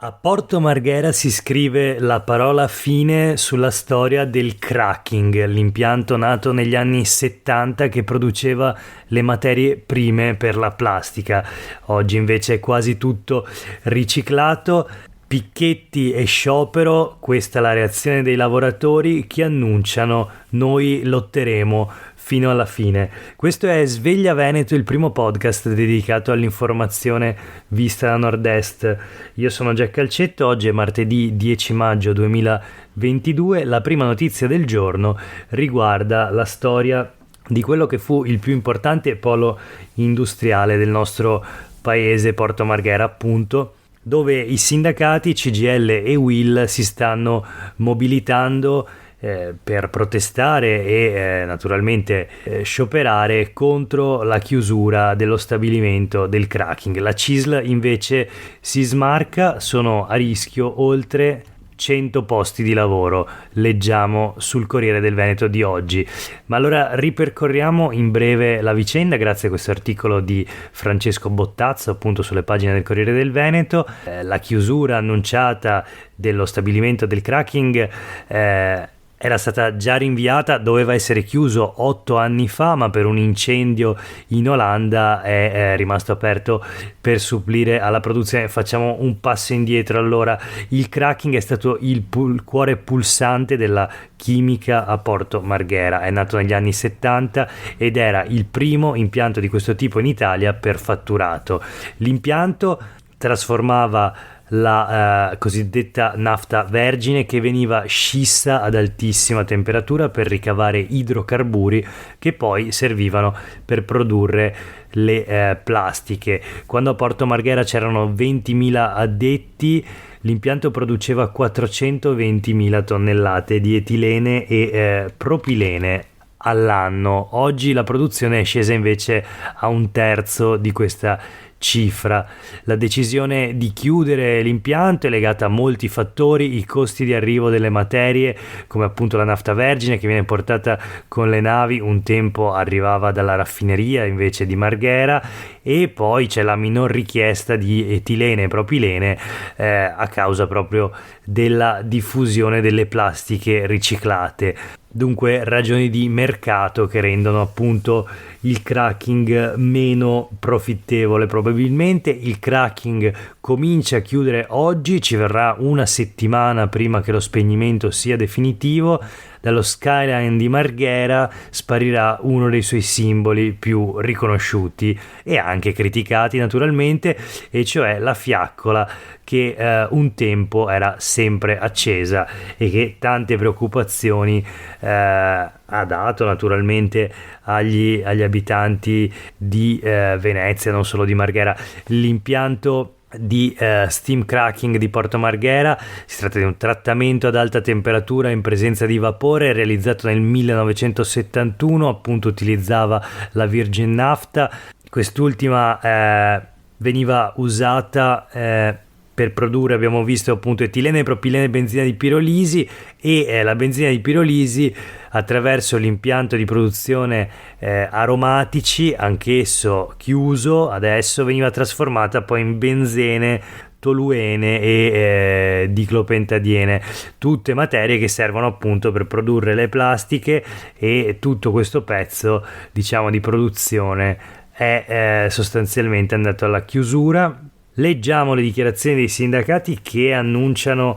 A Porto Marghera si scrive la parola fine sulla storia del cracking, l'impianto nato negli anni 70 che produceva le materie prime per la plastica. Oggi invece è quasi tutto riciclato. Picchetti e sciopero, questa è la reazione dei lavoratori che annunciano: noi lotteremo fino alla fine. Questo è Sveglia Veneto, il primo podcast dedicato all'informazione vista da nord-est. Io sono Jack Calcetto, oggi è martedì 10 maggio 2022. La prima notizia del giorno riguarda la storia di quello che fu il più importante polo industriale del nostro paese, Porto Marghera appunto, dove i sindacati CGIL e UIL si stanno mobilitando per protestare e naturalmente scioperare contro la chiusura dello stabilimento del cracking. La CISL invece si smarca, sono a rischio oltre 100 posti di lavoro, leggiamo sul Corriere del Veneto di oggi. Ma allora ripercorriamo in breve la vicenda grazie a questo articolo di Francesco Bottazzo appunto sulle pagine del Corriere del Veneto. La chiusura annunciata dello stabilimento del cracking era stata già rinviata, doveva essere chiuso 8 anni fa, ma per un incendio in Olanda è rimasto aperto per supplire alla produzione. Facciamo un passo indietro allora. Il cracking è stato il cuore pulsante della chimica a Porto Marghera, è nato negli anni 70 ed era il primo impianto di questo tipo in Italia per fatturato. L'impianto trasformava la cosiddetta nafta vergine che veniva scissa ad altissima temperatura per ricavare idrocarburi che poi servivano per produrre le plastiche. Quando a Porto Marghera c'erano 20.000 addetti, l'impianto produceva 420.000 tonnellate di etilene e propilene all'anno. Oggi la produzione è scesa invece a un terzo di questa cifra. La decisione di chiudere l'impianto è legata a molti fattori: i costi di arrivo delle materie, come appunto la nafta vergine che viene portata con le navi, un tempo arrivava dalla raffineria invece di Marghera, e poi c'è la minor richiesta di etilene e propilene a causa proprio della diffusione delle plastiche riciclate. Dunque ragioni di mercato che rendono appunto il cracking meno profittevole. Probabilmente il cracking comincia a chiudere oggi, ci verrà una settimana prima che lo spegnimento sia definitivo. Dallo skyline di Marghera sparirà uno dei suoi simboli più riconosciuti e anche criticati naturalmente, e cioè la fiaccola che un tempo era sempre accesa e che tante preoccupazioni ha dato naturalmente agli abitanti di Venezia, non solo di Marghera. L'impianto di steam cracking di Porto Marghera si tratta di un trattamento ad alta temperatura in presenza di vapore realizzato nel 1971, appunto utilizzava la virgin naphtha. Quest'ultima veniva usata per produrre, abbiamo visto appunto etilene, propilene, benzina di pirolisi, e la benzina di pirolisi attraverso l'impianto di produzione aromatici, anch'esso chiuso adesso, veniva trasformata poi in benzene, toluene e diclopentadiene, tutte materie che servono appunto per produrre le plastiche, e tutto questo pezzo diciamo di produzione è sostanzialmente andato alla chiusura. Leggiamo le dichiarazioni dei sindacati che annunciano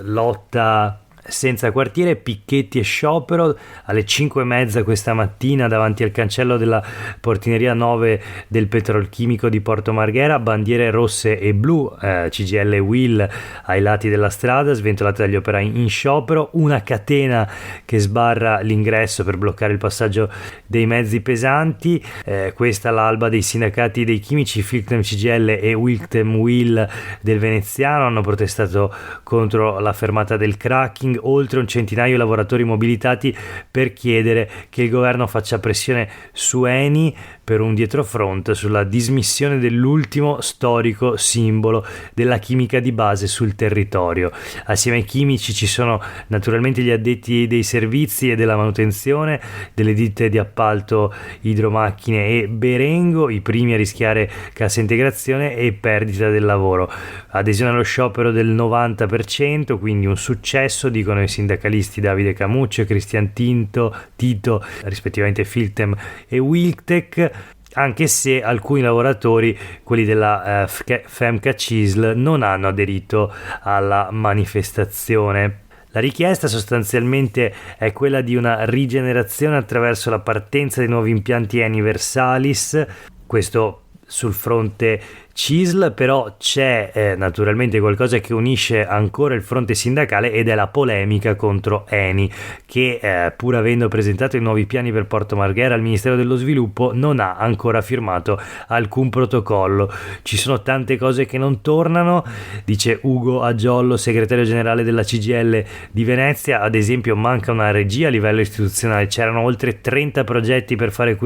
lotta senza quartiere, picchetti e sciopero alle 5:30 questa mattina davanti al cancello della portineria 9 del petrolchimico di Porto Marghera, bandiere rosse e blu, CGIL e UIL ai lati della strada, sventolate dagli operai in sciopero, una catena che sbarra l'ingresso per bloccare il passaggio dei mezzi pesanti. Questa l'alba dei sindacati dei chimici Filctem CGIL e Wilctem UIL del veneziano hanno protestato contro la fermata del cracking oltre un centinaio di lavoratori mobilitati per chiedere che il governo faccia pressione su Eni per un dietrofront sulla dismissione dell'ultimo storico simbolo della chimica di base sul territorio. Assieme ai chimici ci sono naturalmente gli addetti dei servizi e della manutenzione, delle ditte di appalto Idromacchine e Berengo, i primi a rischiare cassa integrazione e perdita del lavoro. Adesione allo sciopero del 90%, quindi un successo, dicono i sindacalisti Davide Camuccio e Cristian Tito, rispettivamente Filtem e Wiltec, anche se alcuni lavoratori, quelli della Femca CISL, non hanno aderito alla manifestazione. La richiesta sostanzialmente è quella di una rigenerazione attraverso la partenza di nuovi impianti Eni Versalis, questo sul fronte CISL, però c'è naturalmente qualcosa che unisce ancora il fronte sindacale ed è la polemica contro Eni, che pur avendo presentato i nuovi piani per Porto Marghera al Ministero dello Sviluppo non ha ancora firmato alcun protocollo. Ci sono tante cose che non tornano, dice Ugo Agiollo, segretario generale della CGIL di Venezia. Ad esempio manca una regia a livello istituzionale, c'erano oltre 30 progetti per fare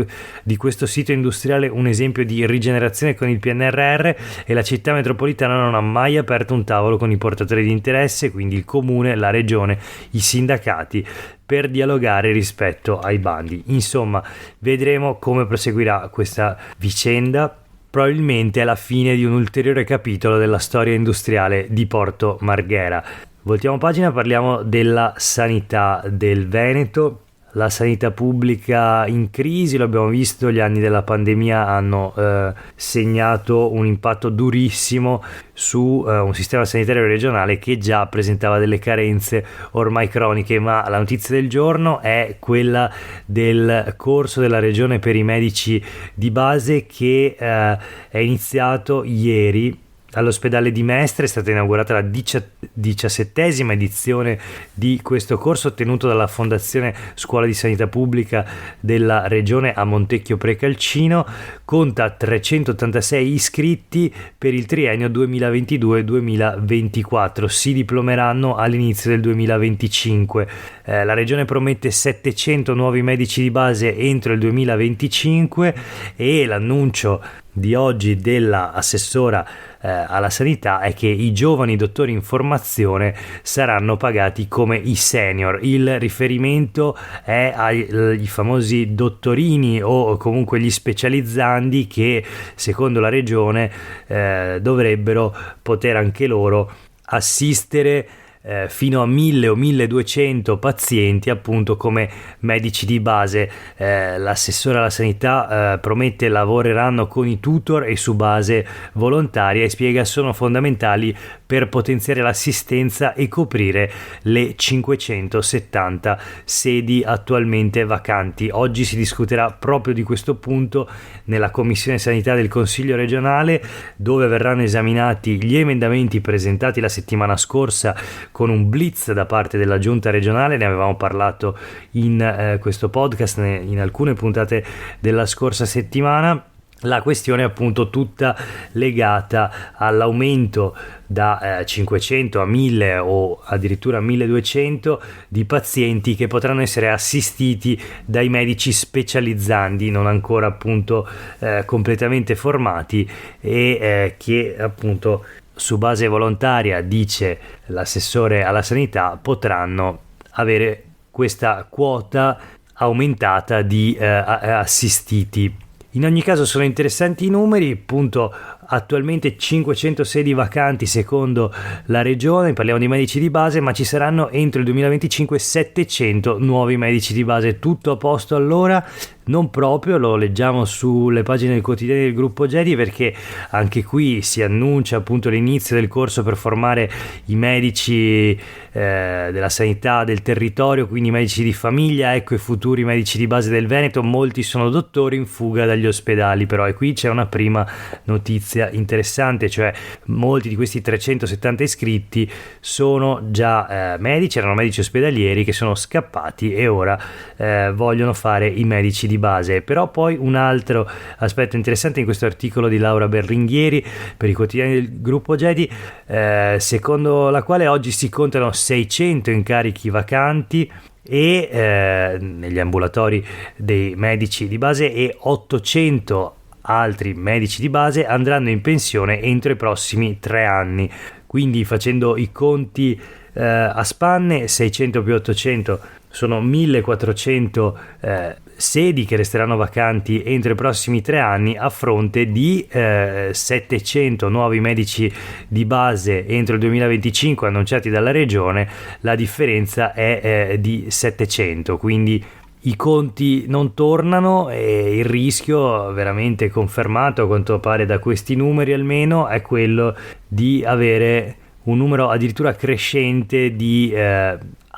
di questo sito industriale un esempio di rigenerazione con il PNRR, e la città metropolitana non ha mai aperto un tavolo con i portatori di interesse, quindi il comune, la regione, i sindacati, per dialogare rispetto ai bandi. Insomma, vedremo come proseguirà questa vicenda. Probabilmente è la fine di un ulteriore capitolo della storia industriale di Porto Marghera. Voltiamo pagina, parliamo della sanità del Veneto. La sanità pubblica in crisi, lo abbiamo visto, gli anni della pandemia hanno segnato un impatto durissimo su un sistema sanitario regionale che già presentava delle carenze ormai croniche, ma la notizia del giorno è quella del corso della regione per i medici di base che è iniziato ieri. All'ospedale di Mestre è stata inaugurata la 17ª edizione di questo corso tenuto dalla Fondazione Scuola di Sanità Pubblica della Regione a Montecchio Precalcino. Conta 386 iscritti per il triennio 2022-2024. Si diplomeranno all'inizio del 2025. La Regione promette 700 nuovi medici di base entro il 2025 e l'annuncio di oggi della assessora alla sanità è che i giovani dottori in formazione saranno pagati come i senior. Il riferimento è ai famosi dottorini o comunque gli specializzandi che secondo la regione dovrebbero poter anche loro assistere fino a 1000 o 1200 pazienti appunto come medici di base. L'assessore alla sanità promette lavoreranno con i tutor e su base volontaria e spiega sono fondamentali per potenziare l'assistenza e coprire le 570 sedi attualmente vacanti. Oggi si discuterà proprio di questo punto nella Commissione Sanità del Consiglio regionale, dove verranno esaminati gli emendamenti presentati la settimana scorsa con un blitz da parte della giunta regionale. Ne avevamo parlato in questo podcast in alcune puntate della scorsa settimana. La questione è appunto tutta legata all'aumento da 500 a 1000 o addirittura 1200 di pazienti che potranno essere assistiti dai medici specializzandi non ancora appunto completamente formati e che appunto su base volontaria, dice l'assessore alla sanità, potranno avere questa quota aumentata di assistiti. In ogni caso sono interessanti i numeri, appunto attualmente 500 sedi vacanti secondo la regione, parliamo di medici di base, ma ci saranno entro il 2025 700 nuovi medici di base. Tutto a posto allora? Non proprio, lo leggiamo sulle pagine del quotidiano del gruppo Gedi, perché anche qui si annuncia appunto l'inizio del corso per formare i medici della sanità del territorio, quindi i medici di famiglia, ecco i futuri medici di base del Veneto. Molti sono dottori in fuga dagli ospedali però, e qui c'è una prima notizia notizia interessante, cioè molti di questi 370 iscritti sono già medici, erano medici ospedalieri che sono scappati e ora vogliono fare i medici di base. Però poi un altro aspetto interessante in questo articolo di Laura Berlinghieri per i quotidiani del gruppo Gedi, secondo la quale oggi si contano 600 incarichi vacanti e negli ambulatori dei medici di base, e 800 altri medici di base andranno in pensione entro i prossimi 3 anni. Quindi, facendo i conti a spanne, 600 più 800 sono 1400 sedi che resteranno vacanti entro i prossimi 3 anni, a fronte di 700 nuovi medici di base entro il 2025 annunciati dalla regione. La differenza è di 700, quindi i conti non tornano e il rischio, veramente confermato a quanto pare da questi numeri almeno, è quello di avere un numero addirittura crescente di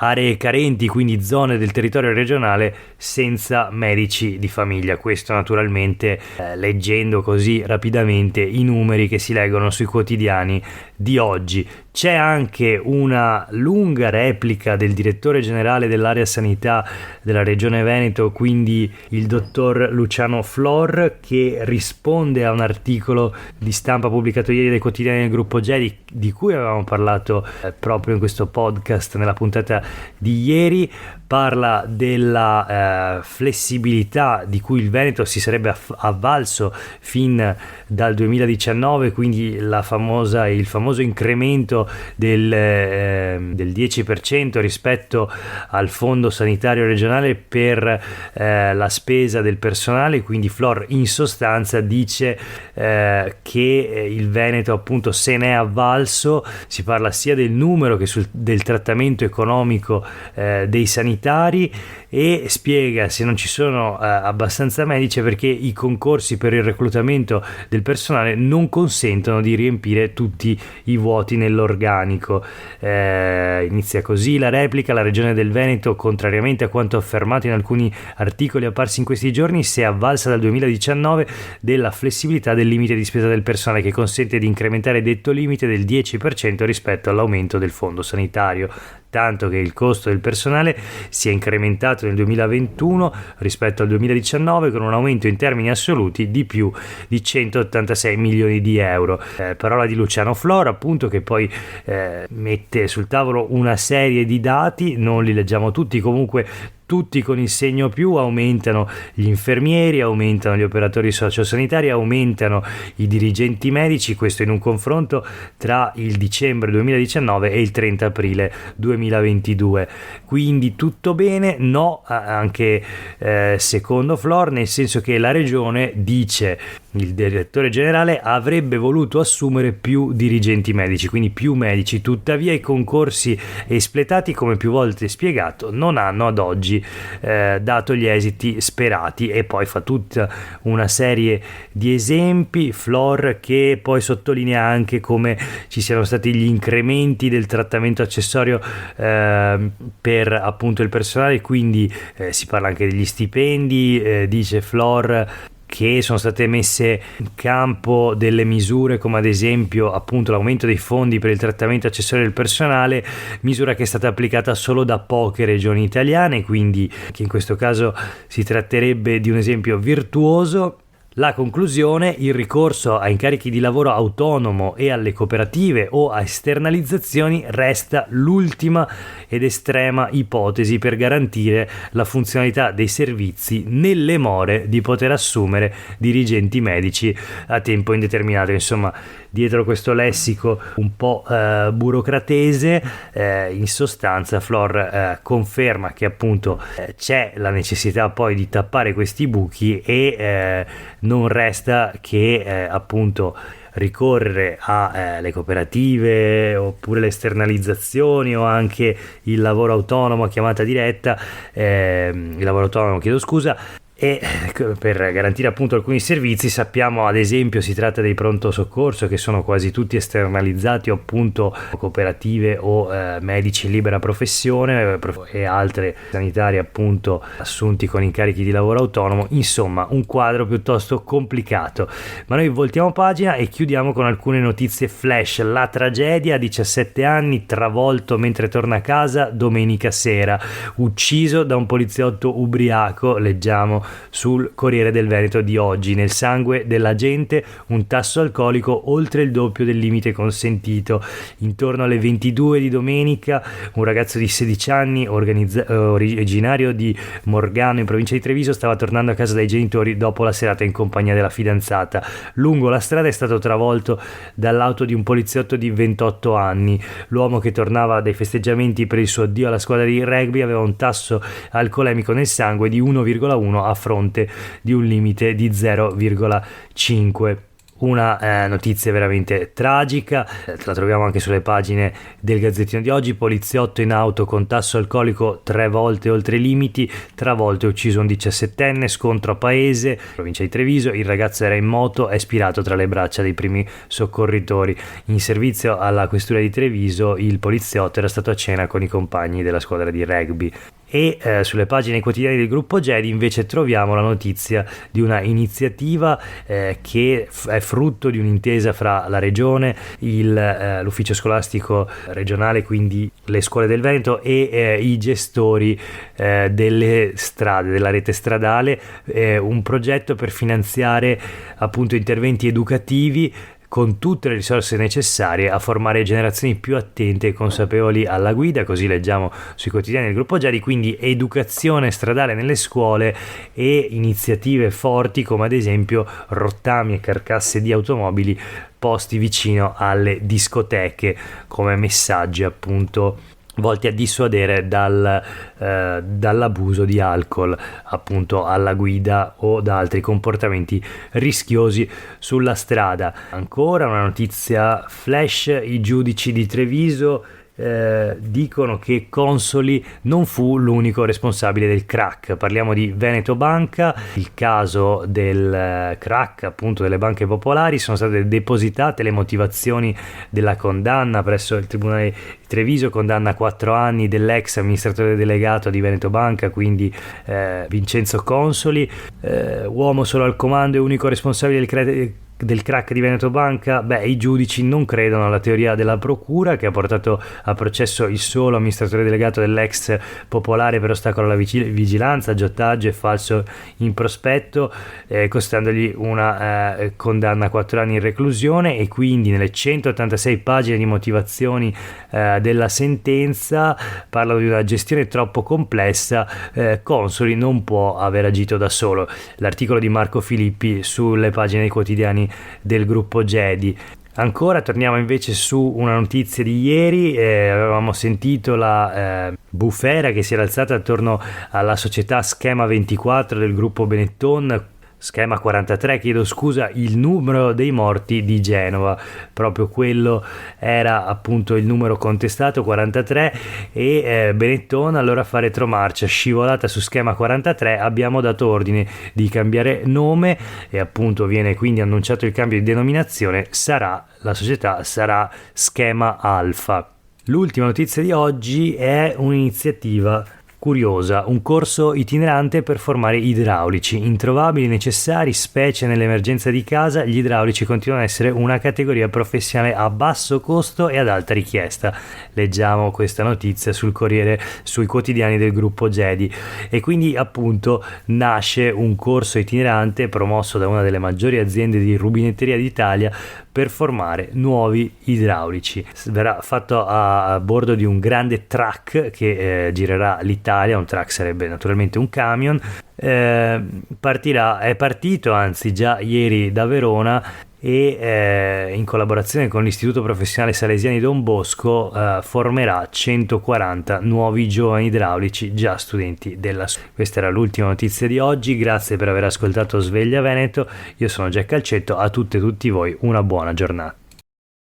aree carenti, quindi zone del territorio regionale senza medici di famiglia. Questo naturalmente leggendo così rapidamente i numeri che si leggono sui quotidiani di oggi. C'è anche una lunga replica del direttore generale dell'area sanità della regione Veneto, quindi il dottor Luciano Flor, che risponde a un articolo di stampa pubblicato ieri dai quotidiani del gruppo Gedi, di cui avevamo parlato proprio in questo podcast nella puntata di ieri. Parla della flessibilità di cui il Veneto si sarebbe avvalso fin dal 2019, quindi il famoso incremento del 10% rispetto al fondo sanitario regionale per la spesa del personale. Quindi Flor in sostanza dice che il Veneto appunto se ne è avvalso. Si parla sia del numero che del trattamento economico dei sanitari, e spiega se non ci sono abbastanza medici perché i concorsi per il reclutamento del personale non consentono di riempire tutti i vuoti nell'organico. Inizia così la replica: la regione del Veneto, contrariamente a quanto affermato in alcuni articoli apparsi in questi giorni, si è avvalsa dal 2019 della flessibilità del limite di spesa del personale, che consente di incrementare detto limite del 10% rispetto all'aumento del fondo sanitario, tanto che il costo del personale si è incrementato nel 2021 rispetto al 2019 con un aumento in termini assoluti di più di 186 milioni di euro. Parola di Luciano Flor, appunto, che poi mette sul tavolo una serie di dati, non li leggiamo tutti, comunque tutti con il segno più: aumentano gli infermieri, aumentano gli operatori sociosanitari, aumentano i dirigenti medici, questo in un confronto tra il dicembre 2019 e il 30 aprile 2022. Quindi tutto bene? No, anche secondo Flor, nel senso che la regione, dice il direttore generale, avrebbe voluto assumere più dirigenti medici, quindi più medici, tuttavia i concorsi espletati, come più volte spiegato, non hanno ad oggi dato gli esiti sperati. E poi fa tutta una serie di esempi Flor, che poi sottolinea anche come ci siano stati gli incrementi del trattamento accessorio per appunto il personale, quindi si parla anche degli stipendi. Dice Flor che sono state messe in campo delle misure come ad esempio appunto l'aumento dei fondi per il trattamento accessorio del personale, misura che è stata applicata solo da poche regioni italiane, quindi che in questo caso si tratterebbe di un esempio virtuoso. La conclusione: il ricorso a incarichi di lavoro autonomo e alle cooperative o a esternalizzazioni resta l'ultima ed estrema ipotesi per garantire la funzionalità dei servizi, nelle more di poter assumere dirigenti medici a tempo indeterminato. Insomma, dietro questo lessico un po' burocratese, in sostanza Flor conferma che appunto c'è la necessità poi di tappare questi buchi e non resta che appunto ricorrere alle cooperative oppure le esternalizzazioni o anche il lavoro autonomo a chiamata diretta, il lavoro autonomo, chiedo scusa, e per garantire appunto alcuni servizi. Sappiamo ad esempio si tratta dei pronto soccorso, che sono quasi tutti esternalizzati o appunto cooperative o medici in libera professione e altre sanitarie appunto assunti con incarichi di lavoro autonomo. Insomma, un quadro piuttosto complicato, ma noi voltiamo pagina e chiudiamo con alcune notizie flash. La tragedia: 17 anni, travolto mentre torna a casa domenica sera, ucciso da un poliziotto ubriaco, leggiamo sul Corriere del Veneto di oggi. Nel sangue dell'agente un tasso alcolico oltre il doppio del limite consentito. Intorno alle 22 di domenica un ragazzo di 16 anni originario di Morgano in provincia di Treviso stava tornando a casa dai genitori dopo la serata in compagnia della fidanzata. Lungo la strada è stato travolto dall'auto di un poliziotto di 28 anni. L'uomo, che tornava dai festeggiamenti per il suo addio alla squadra di rugby, aveva un tasso alcolemico nel sangue di 1,1 a fronte di un limite di 0,5. Una notizia veramente tragica, la troviamo anche sulle pagine del Gazzettino di oggi. Poliziotto in auto con tasso alcolico 3 volte oltre i limiti, travolto e ucciso un 17enne, scontro a Paese, provincia di Treviso. Il ragazzo era in moto, è spirato tra le braccia dei primi soccorritori. In servizio alla questura di Treviso il poliziotto era stato a cena con i compagni della squadra di rugby. E sulle pagine quotidiane del gruppo GEDI invece troviamo la notizia di una iniziativa che è frutto di un'intesa fra la regione, l'ufficio scolastico regionale, quindi le scuole del Veneto, e i gestori delle strade, della rete stradale, un progetto per finanziare appunto interventi educativi con tutte le risorse necessarie a formare generazioni più attente e consapevoli alla guida. Così leggiamo sui quotidiani del gruppo GEDI. Quindi educazione stradale nelle scuole e iniziative forti come ad esempio rottami e carcasse di automobili posti vicino alle discoteche come messaggi appunto volti a dissuadere dall'abuso di alcol appunto alla guida o da altri comportamenti rischiosi sulla strada. Ancora una notizia flash: i giudici di Treviso dicono che Consoli non fu l'unico responsabile del crack. Parliamo di Veneto Banca, il caso del crack appunto delle banche popolari. Sono state depositate le motivazioni della condanna presso il Tribunale di Treviso, condanna a 4 anni dell'ex amministratore delegato di Veneto Banca, quindi Vincenzo Consoli, uomo solo al comando e unico responsabile del crack di Veneto Banca. I giudici non credono alla teoria della procura, che ha portato a processo il solo amministratore delegato dell'ex popolare per ostacolo alla vigilanza, aggiotaggio e falso in prospetto, costandogli una condanna a 4 anni in reclusione. E quindi nelle 186 pagine di motivazioni della sentenza parlano di una gestione troppo complessa. Consoli non può aver agito da solo. L'articolo di Marco Filippi sulle pagine dei quotidiani del gruppo GEDI. Ancora torniamo invece su una notizia di ieri. Avevamo sentito la bufera che si era alzata attorno alla società Schema 24 del gruppo Benetton, Schema 43, chiedo scusa, il numero dei morti di Genova, proprio quello era appunto il numero contestato, 43, e Benetton allora fa retromarcia, scivolata su Schema 43, abbiamo dato ordine di cambiare nome e appunto viene quindi annunciato il cambio di denominazione, la società sarà Schema Alfa. L'ultima notizia di oggi è un'iniziativa curiosa, un corso itinerante per formare idraulici, introvabili, necessari, specie nell'emergenza di casa. Gli idraulici continuano ad essere una categoria professionale a basso costo e ad alta richiesta. Leggiamo questa notizia sul Corriere, sui quotidiani del gruppo GEDI. E quindi appunto nasce un corso itinerante promosso da una delle maggiori aziende di rubinetteria d'Italia per formare nuovi idraulici. Verrà fatto a bordo di un grande truck che girerà l'Italia. Un truck sarebbe naturalmente un camion. È partito anzi già ieri da Verona e in collaborazione con l'Istituto Professionale Salesiani Don Bosco formerà 140 nuovi giovani idraulici già studenti della scuola. Questa era l'ultima notizia di oggi, grazie per aver ascoltato Sveglia Veneto, io sono Jack Calcetto, a tutte e tutti voi una buona giornata.